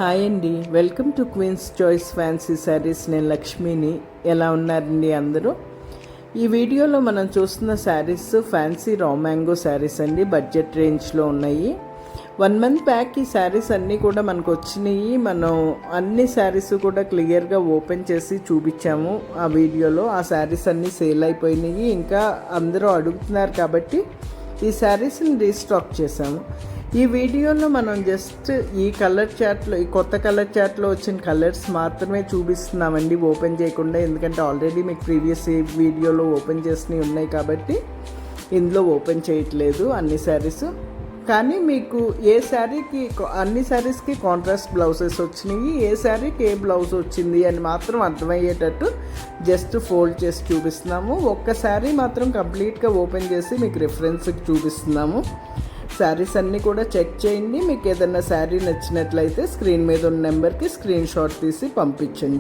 Hi అండి, welcome to Queen's Choice fancy sarees. నేను లక్ష్మిని. ఎలా ఉన్నారండి అందరూ? ఈ వీడియోలో మనం చూస్తున్న sarees fancy raw mango sarees అండి. బడ్జెట్ రేంజ్లో ఉన్నాయి. 1 మంత్ బ్యాక్ ఈ శారీస్ అన్నీ కూడా మనకు వచ్చినాయి. మనం అన్ని శారీస్ కూడా క్లియర్గా ఓపెన్ చేసి చూపించాము ఆ వీడియోలో. ఆ శారీస్ అన్నీ సేల్ అయిపోయినాయి. ఇంకా అందరూ అడుగుతున్నారు కాబట్టి ఈ శారీస్ని రీస్టాక్ చేసాము. ఈ వీడియోలో మనం జస్ట్ ఈ కలర్ చార్ట్లో, ఈ కొత్త కలర్ చార్ట్లో వచ్చిన కలర్స్ మాత్రమే చూపిస్తున్నామండి, ఓపెన్ చేయకుండా. ఎందుకంటే ఆల్రెడీ మీకు ప్రీవియస్ వీడియోలో ఓపెన్ చేసినవి ఉన్నాయి కాబట్టి ఇందులో ఓపెన్ చేయట్లేదు అన్ని శారీస్. కానీ మీకు ఏ శారీకి, అన్ని శారీస్కి కాంట్రాస్ట్ బ్లౌజెస్ వచ్చినాయి, ఏ శారీకి ఏ బ్లౌజ్ వచ్చింది అని మాత్రం అర్థమయ్యేటట్టు జస్ట్ ఫోల్డ్ చేసి చూపిస్తున్నాము. ఒక్క శారీ మాత్రం కంప్లీట్గా ఓపెన్ చేసి మీకు రిఫరెన్స్కి చూపిస్తున్నాము. శారీస్ అన్నీ కూడా చెక్ చేయండి. మీకు ఏదైనా శారీ నచ్చినట్లయితే స్క్రీన్ మీద ఉన్న నెంబర్కి స్క్రీన్ షాట్ తీసి పంపించండి.